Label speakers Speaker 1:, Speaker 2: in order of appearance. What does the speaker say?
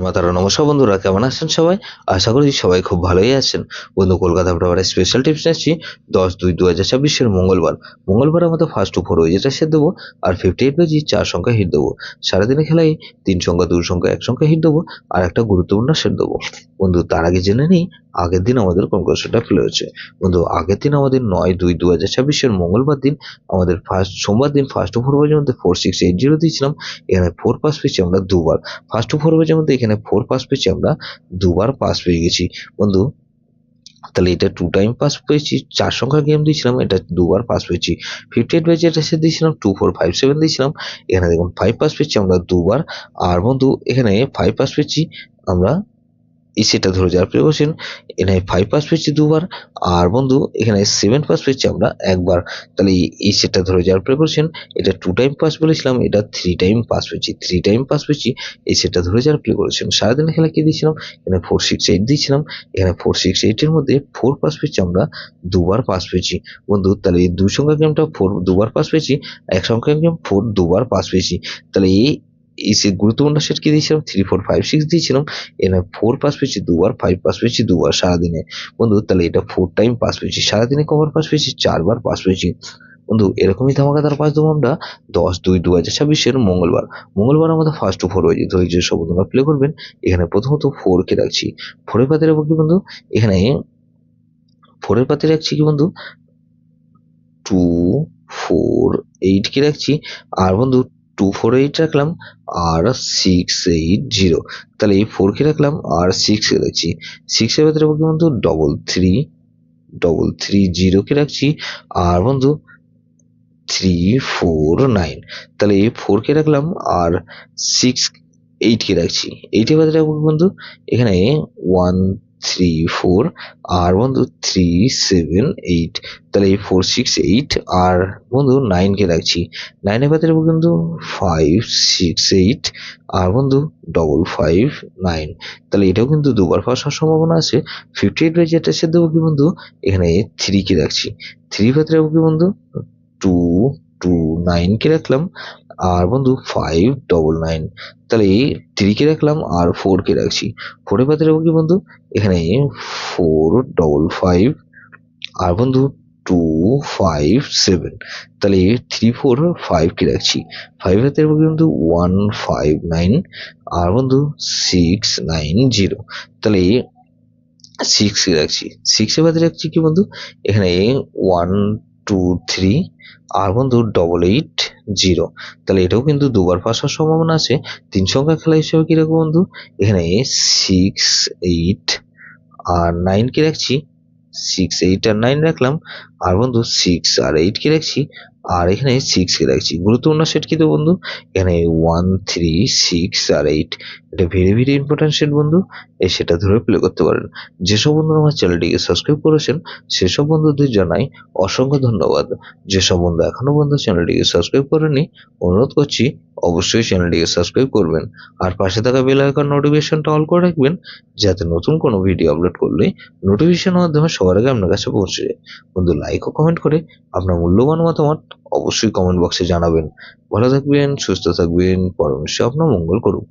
Speaker 1: মাতারা নমস্কার বন্ধুরা, কেমন আছেন সবাই? আশা করি সবাই খুব ভালোই আছেন। বন্ধু, কলকাতা ব্রাভারের স্পেশাল টিপস নিচ্ছি 10-2-2024 মঙ্গলবার আমাদের first two four wicket set দেবো আর 58 বাজি 4 সংখ্যা হিট দেবো। সারাদিনে খেলায় 3 সংখ্যা 2 সংখ্যা 1 সংখ্যা হিট দেবো আর একটা গুরুত্বপূর্ণ সেট দেবো। বন্ধু, তার আগে জেনে নিই আগের দিন আমাদের কোন কোন সেটটা ফেলে হয়েছে। বন্ধু, আগের দিন আমাদের 9-2-2024 মঙ্গলবার দিন আমাদের সোমবার দিন ফার্স্ট টু ফোর বাজির মধ্যে 4680 দিয়েছিলাম। এখানে 4 পাস পেয়েছি আমরা দুবার। ফার্স্ট টু ফোর বাজির মধ্যে এখানে 4 পাস পেয়েছি আমরা দুবার পাস পেয়ে গেছি। বন্ধু, তাহলে এটা 2 টাইম পাস পেয়েছি। 4 সংখ্যার গেম দিয়েছিলাম, এটা দুবার পাস পেয়েছি। 58 বাজে এটা সে দিয়েছিলাম 2457 দিয়েছিলাম। এখানে দেখুন 5 পাস পেয়েছি আমরা দুবার। আর বন্ধু, এখানে 5 পাস পেয়েছি আমরা এই সেটটা ধরে যাওয়ার প্রিপারেশন। এখানে 5 পাস পেয়েছি দুবার। আর বন্ধু, এখানে 7 পাস পেয়েছি আমরা একবার। তাহলে এই সেটটা ধরে যাওয়ার প্রিপারেশন। এটা 2 টাইম পাস বলেছিলাম, এটা 3 টাইম পাস পেয়েছি। 3 টাইম পাস পেয়েছি, এই সেটটা ধরে যাওয়ার প্রিপারেশন। সারাদিনে খেলা কি দিয়েছিলাম? এখানে 468 দিয়েছিলাম। এখানে 468 এর মধ্যে 4 পাস পেয়েছি আমরা দুবার পাস পেয়েছি। বন্ধু, তাহলে এই 2 সংখ্যার গেমটা 4 দুবার পাস পেয়েছি, 1 সংখ্যার গেম 4 দুবার পাস পেয়েছি। তাহলে এই গুরুত্বপূর্ণ সেট কি দিয়েছিলাম? 3-4-5-6 দিয়েছিলাম। এখানে 4 পাস পেয়েছি দুবার, 5 পাস পেয়েছি দুবার সারাদিনে। বন্ধু, তাহলে এটা 4 টাইম পাস পেয়েছি। সারাদিনে কবার পাস পেয়েছি? 4 বার পাস পেয়েছি। বন্ধু, এরকমই ধামাকাদার পাস দেবো আমরা 10-2-2026 মঙ্গলবার আমাদের ফার্স্ট টু ফোর হয়েছে। তো এই যে সব তোমরা প্লে করবেন। এখানে প্রথমত 4 কে রাখছি। 4 এর পাতে রাখবো কি বন্ধু? এখানে 4 এর পাতে রাখছি কি বন্ধু? 2-4-8 কে রাখছি। আর বন্ধু, 2-4-8 রাখলাম আর 6-8-0। তাহলে এই 4 কে রাখলাম আর 6 কে রাখছি। 6 এর ভেতরে রাখবো কি বন্ধু? 3-3-0 কে রাখছি। আর বন্ধু, 3-4-9। তাহলে এই 4 কে রাখলাম আর 6-8 কে রাখছি। 8 এর ভেতরে রাখবো কি বন্ধু? এখানে 1-3-4 আর বন্ধু 3-7-8। তাহলে এই 4-6-8 আর বন্ধু 9 কে রাখছি। 9 এর ভেতরে রাখবো কিন্তু 5-6-8 আর বন্ধু 5-5-9। তাহলে এটাও কিন্তু দুবার পাস হওয়ার সম্ভাবনা আছে। 58 বাই যেটা সে দেবো কি বন্ধু? এখানে 3 কে রাখছি। 3 ভেতরে রাখবো কি বন্ধু? 2-2-9 কে রাখলাম আর বন্ধু 5-9-9। তাহলে 3 কে রাখলাম আর 4 কে রাখছি। 4 এর ভেতরে রাখবো কি বন্ধু? এখানে 4-5-5 আর বন্ধু 2-5-7। তাহলে 3-4-5 কে রাখছি। 5 এর ভেতরে রাখবো কিন্তু 1-5-9 আর বন্ধু 6-9-0। তাহলে 6 কে রাখছি। 6 এর ভেতরে রাখছি কি বন্ধু? এখানে 1-2-3 আর বন্ধু 8-8-0। তাহলে এটাও কিন্তু দুবার পাস হওয়ার সম্ভাবনা আছে। 3 সংখ্যা খেলা হিসেবে কি রাখবো বন্ধু? এখানে 6-8 আর 9 কে রাখছি। 6-8 আর 9 রাখলাম আর বন্ধু 6 আর 8 কে রাখছি। আর এখানে 6 কে রাখছি। গুরুত্বপূর্ণ সেট কি দেবো বন্ধু? এখানে 1-3-6 আর 8। এটা ভেরি ভেরি ইম্পর্টেন্ট সেট বন্ধু। সেটা ধরে প্লে করতে পারেন। যেসব বন্ধুরা আমার চ্যানেলটিকে সাবস্ক্রাইব করেছেন সেসব বন্ধুদের জানাই অসংখ্য ধন্যবাদ। যেসব বন্ধু এখনো পর্যন্ত চ্যানেলটিকে সাবস্ক্রাইব করেনি, অনুরোধ করছি অবশ্যই চ্যানেলটিকে সাবস্ক্রাইব করবেন আর পাশে থাকা বেল আইকন নোটিফিকেশনটা অল করে রাখবেন, যাতে নতুন কোনো ভিডিও আপলোড করলে নোটিফিকেশনের মাধ্যমে সবার আগে আপনার কাছে পৌঁছে যায়। বন্ধু, লাইক ও কমেন্ট করে আপনার মূল্যবান মতামত অবশ্যই কমেন্ট বক্সে জানাবেন। ভালো থাকবেন, সুস্থ থাকবেন, পরমেশ্বর আপনার মঙ্গল করুন।